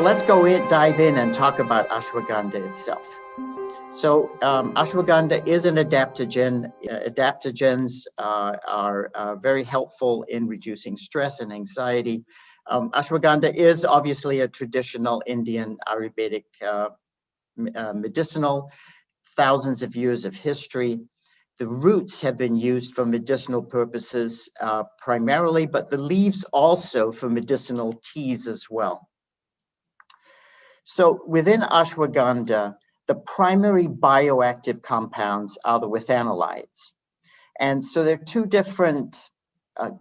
So let's dive in and talk about ashwagandha itself. So ashwagandha is an adaptogen. Adaptogens are very helpful in reducing stress and anxiety. Ashwagandha is obviously a traditional Indian Ayurvedic medicinal, thousands of years of history. The roots have been used for medicinal purposes primarily, but the leaves also for medicinal teas as well. So within ashwagandha, the primary bioactive compounds are the withanolides. And so there are two different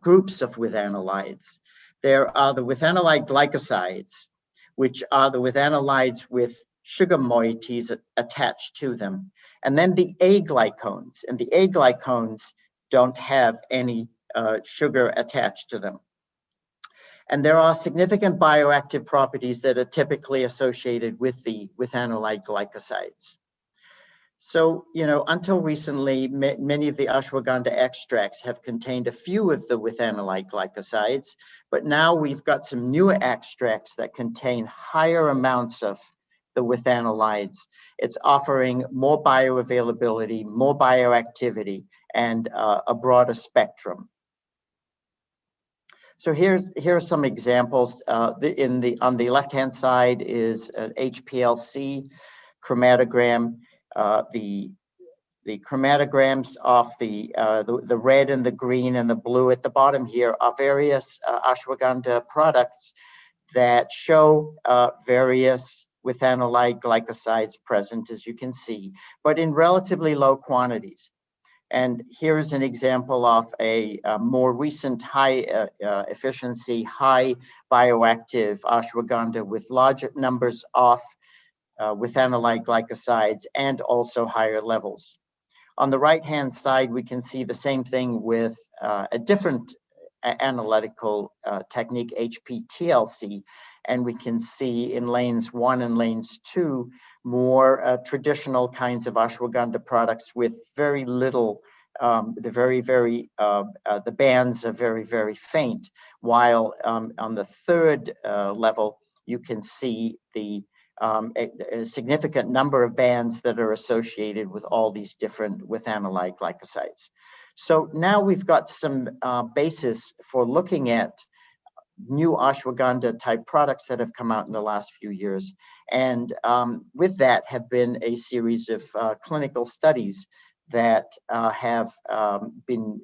groups of withanolides. There are the withanolide glycosides, which are the withanolides with sugar moieties attached to them. And then the aglycones, and the aglycones don't have any sugar attached to them. And there are significant bioactive properties that are typically associated with the withanolide glycosides. So, until recently, many of the ashwagandha extracts have contained a few of the withanolide glycosides, but now we've got some newer extracts that contain higher amounts of the withanolides. It's offering more bioavailability, more bioactivity, and a broader spectrum. So here are some examples. On the left-hand side is an HPLC chromatogram. The chromatograms of the red and the green and the blue at the bottom here are various ashwagandha products that show various withanolide glycosides present, as you can see, but in relatively low quantities. And here's an example of a more recent high efficiency, high bioactive ashwagandha with larger numbers of withanolide glycosides and also higher levels. On the right-hand side, we can see the same thing with a different analytical technique, HPTLC, and we can see in lanes 1 and lanes 2 more traditional kinds of ashwagandha products with very little. The bands are very, very faint, while on the third level you can see a significant number of bands that are associated with all these different withanolide glycosides. So now we've got some basis for looking at new ashwagandha type products that have come out in the last few years. And with that have been a series of clinical studies that have been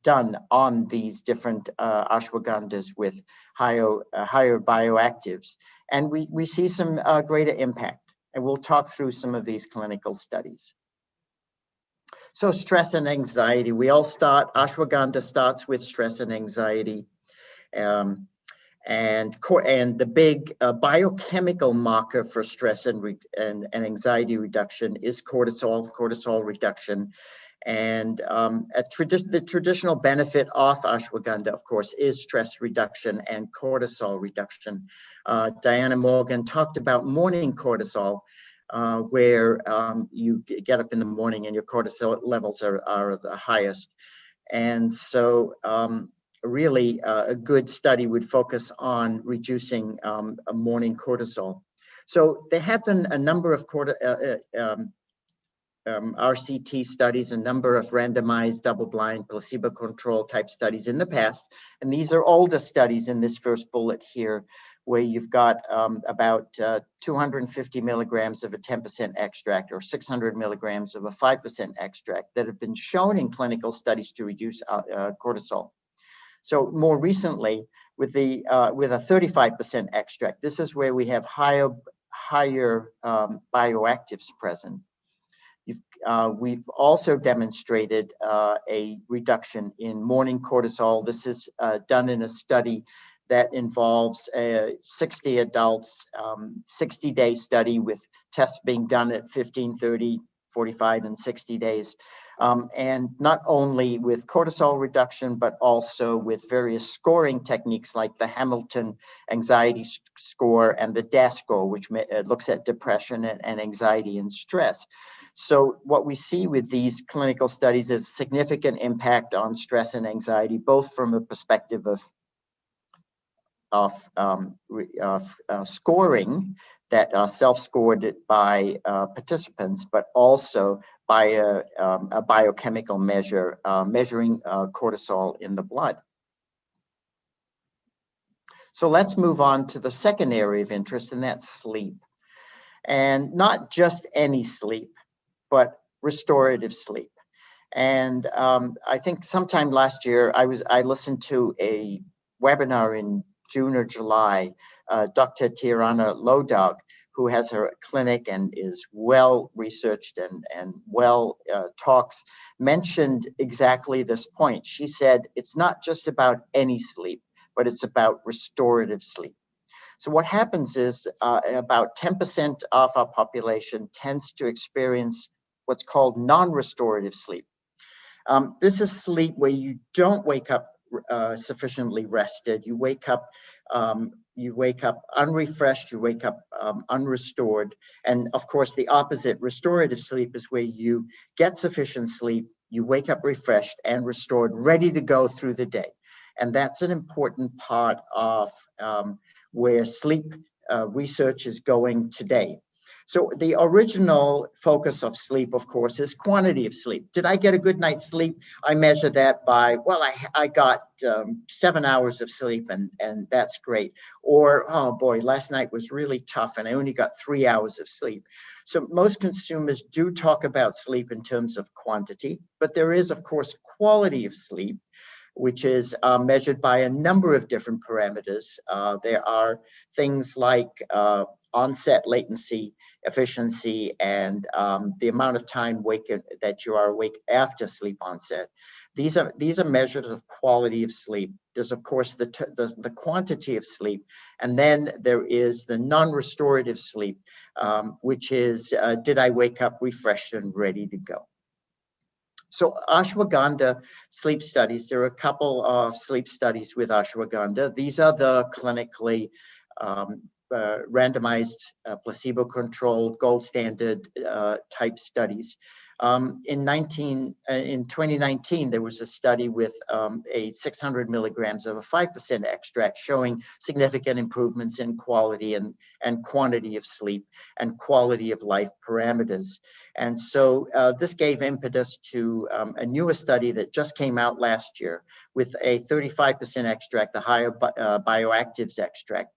done on these different ashwagandhas with higher bioactives. And we see some greater impact. And we'll talk through some of these clinical studies. So stress and anxiety, ashwagandha starts with stress and anxiety. And the big biochemical marker for stress and anxiety reduction is cortisol reduction. And the traditional benefit of ashwagandha, of course, is stress reduction and cortisol reduction. Diana Morgan talked about morning cortisol, where you get up in the morning and your cortisol levels are the highest. And so really a good study would focus on reducing morning cortisol. So there have been a number of RCT studies, a number of randomized double-blind placebo-controlled type studies in the past. And these are older studies in this first bullet here, where you've got about 250 milligrams of a 10% extract or 600 milligrams of a 5% extract that have been shown in clinical studies to reduce cortisol. So more recently, with a 35% extract, this is where we have higher bioactives present. We've also demonstrated a reduction in morning cortisol. This is done in a study that involves 60 adults, 60-day study with tests being done at 15, 30, 45, and 60 days. And not only with cortisol reduction, but also with various scoring techniques like the Hamilton Anxiety Score and the DAS score, which looks at depression and anxiety and stress. So what we see with these clinical studies is significant impact on stress and anxiety, both from a perspective of of scoring that are self-scored by participants, but also by a biochemical measure measuring cortisol in the blood. So let's move on to the second area of interest, and that's sleep. And not just any sleep, but restorative sleep. And I think sometime last year, I listened to a webinar in June or July. Dr. Tirana Lodog, who has her clinic and is well researched and well talks, mentioned exactly this point. She said, it's not just about any sleep, but it's about restorative sleep. So what happens is about 10% of our population tends to experience what's called non-restorative sleep. This is sleep where you don't wake up sufficiently rested. You wake up unrefreshed, you wake up unrestored. And of course, the opposite, restorative sleep, is where you get sufficient sleep, you wake up refreshed and restored, ready to go through the day. And that's an important part of where sleep research is going today. So the original focus of sleep, of course, is quantity of sleep. Did I get a good night's sleep? I measure that by, well, I got 7 hours of sleep, and that's great. Or, oh boy, last night was really tough and I only got 3 hours of sleep. So most consumers do talk about sleep in terms of quantity, but there is, of course, quality of sleep, which is measured by a number of different parameters. There are things like onset latency, efficiency, and the amount of time that you are awake after sleep onset. These are measures of quality of sleep. There's, of course, the quantity of sleep, and then there is the non-restorative sleep, which is, did I wake up refreshed and ready to go? So ashwagandha sleep studies, there are a couple of sleep studies with ashwagandha. These are the clinically randomized, placebo-controlled, gold standard type studies. In 2019, there was a study with a 600 milligrams of a 5% extract showing significant improvements in quality and quantity of sleep and quality of life parameters. And so this gave impetus to a newer study that just came out last year with a 35% extract, the higher bioactives extract,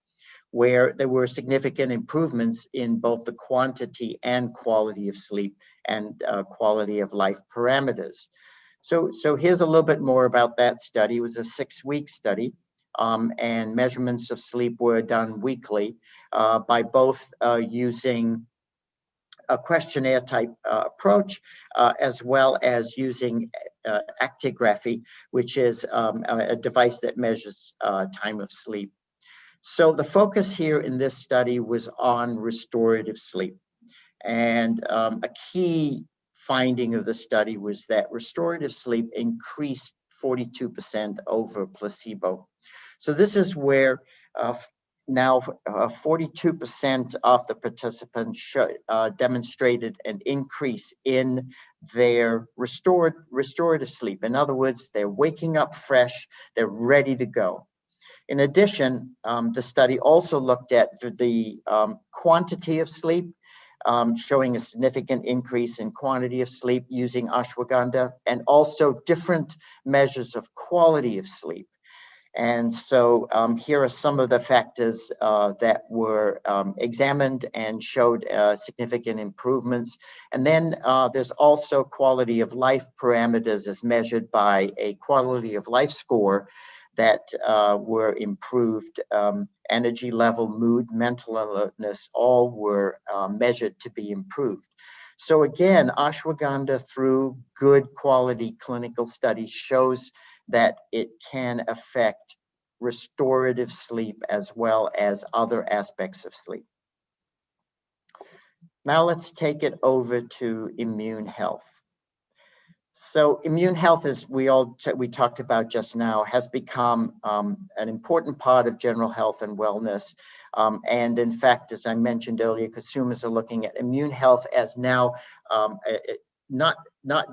where there were significant improvements in both the quantity and quality of sleep and quality of life parameters. So here's a little bit more about that study. It was a 6-week study, and measurements of sleep were done weekly by both using a questionnaire type approach, as well as using actigraphy, which is a device that measures time of sleep. So the focus here in this study was on restorative sleep. And a key finding of the study was that restorative sleep increased 42% over placebo. So this is where now 42% of the participants demonstrated an increase in their restorative sleep. In other words, they're waking up fresh, they're ready to go. In addition, the study also looked at the quantity of sleep, showing a significant increase in quantity of sleep using ashwagandha, and also different measures of quality of sleep. And so here are some of the factors that were examined and showed significant improvements. And then there's also quality of life parameters as measured by a quality of life score that were improved. Energy level, mood, mental alertness, all were measured to be improved. So again, ashwagandha, through good quality clinical studies, shows that it can affect restorative sleep as well as other aspects of sleep. Now let's take it over to immune health. So immune health, as we talked about just now, has become an important part of general health and wellness. And in fact, as I mentioned earlier, consumers are looking at immune health as now not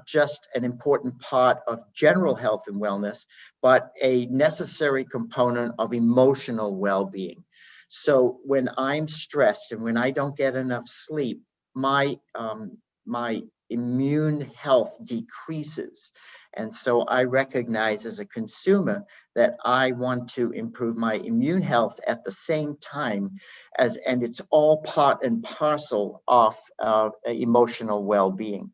just an important part of general health and wellness, but a necessary component of emotional well-being. So when I'm stressed and when I don't get enough sleep, my immune health decreases. And so I recognize as a consumer that I want to improve my immune health at the same time and it's all part and parcel of emotional well-being.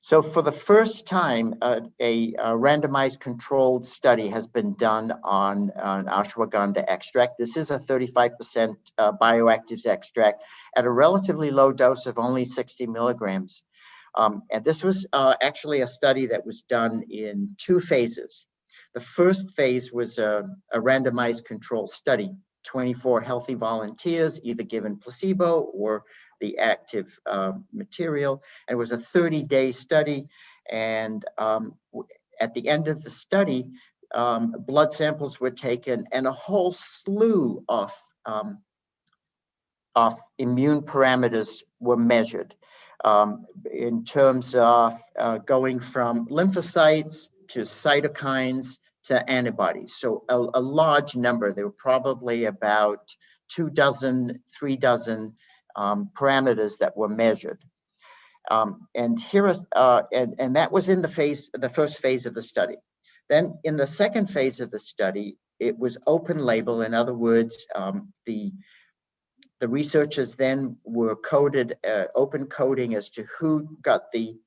So for the first time, a randomized controlled study has been done on ashwagandha extract. This is a 35% bioactives extract at a relatively low dose of only 60 milligrams. And this was actually a study that was done in 2 phases. The first phase was a randomized controlled study, 24 healthy volunteers, either given placebo or the active material. And it was a 30-day study. And at the end of the study, blood samples were taken and a whole slew of immune parameters were measured in terms of going from lymphocytes to cytokines to antibodies. So a large number. There were probably about 2 dozen, 3 dozen parameters that were measured. And that was in the first phase of the study. Then in the second phase of the study, it was open label. In other words, the researchers then were coded, open coding as to who got the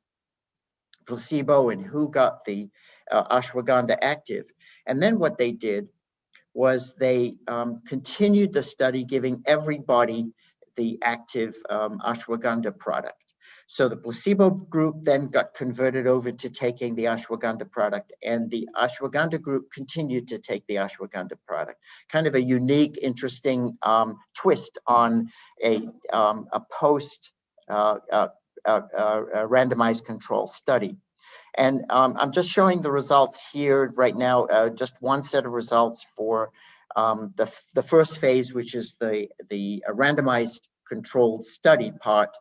placebo and who got the ashwagandha active. And then what they did was they continued the study, giving everybody the active ashwagandha product. So the placebo group then got converted over to taking the ashwagandha product, and the ashwagandha group continued to take the ashwagandha product. Kind of a unique, interesting twist on a post randomized control study. And I'm just showing the results here right now, just one set of results for the first phase, which is the randomized controlled study part,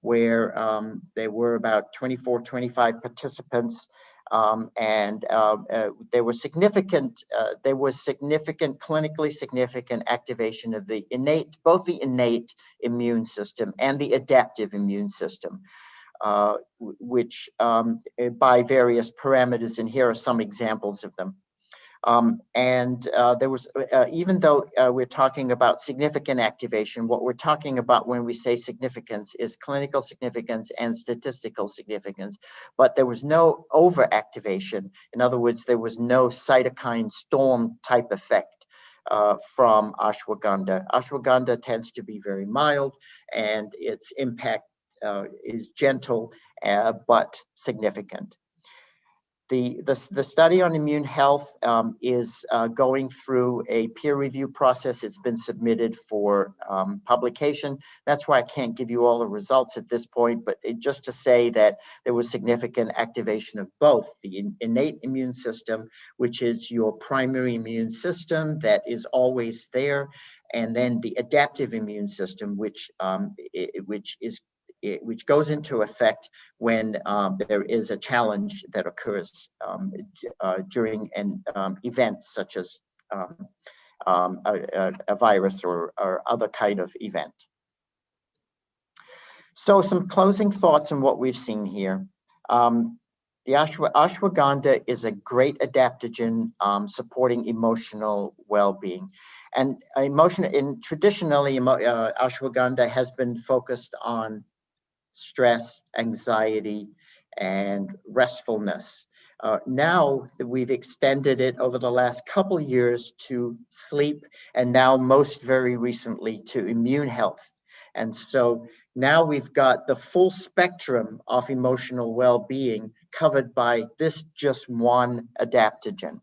where there were about 24, 25 participants, and there was significant clinically significant activation of both the innate immune system and the adaptive immune system, which by various parameters, and here are some examples of them. There was, even though we're talking about significant activation, what we're talking about when we say significance is clinical significance and statistical significance, but there was no overactivation. In other words, there was no cytokine storm type effect from ashwagandha. Ashwagandha tends to be very mild, and its impact is gentle, but significant. The study on immune health is going through a peer review process. It's been submitted for publication. That's why I can't give you all the results at this point, but just to say that there was significant activation of both the innate immune system, which is your primary immune system that is always there, and then the adaptive immune system, which goes into effect when there is a challenge that occurs during an event such as a virus or other kind of event. So some closing thoughts on what we've seen here. The ashwagandha is a great adaptogen supporting emotional well-being. And traditionally, ashwagandha has been focused on stress, anxiety, and restfulness. Now that we've extended it over the last couple years to sleep, and now most very recently to immune health. And so now we've got the full spectrum of emotional well-being covered by this just one adaptogen.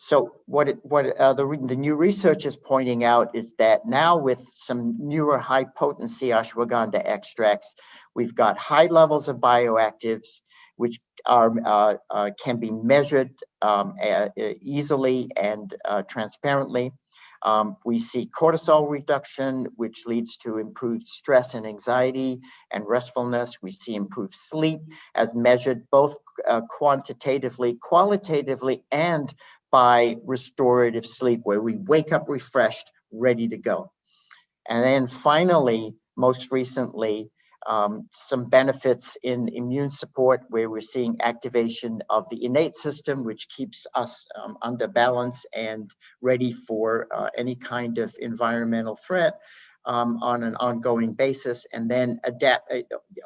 So what the new research is pointing out is that now with some newer high potency ashwagandha extracts, we've got high levels of bioactives, which can be measured easily and transparently. We see cortisol reduction, which leads to improved stress and anxiety and restfulness. We see improved sleep as measured both quantitatively, qualitatively, and by restorative sleep, where we wake up refreshed, ready to go. And then finally, most recently, some benefits in immune support, where we're seeing activation of the innate system, which keeps us under balance and ready for any kind of environmental threat on an ongoing basis. And then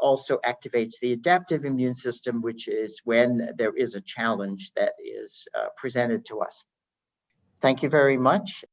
also activates the adaptive immune system, which is when there is a challenge that is presented to us. Thank you very much.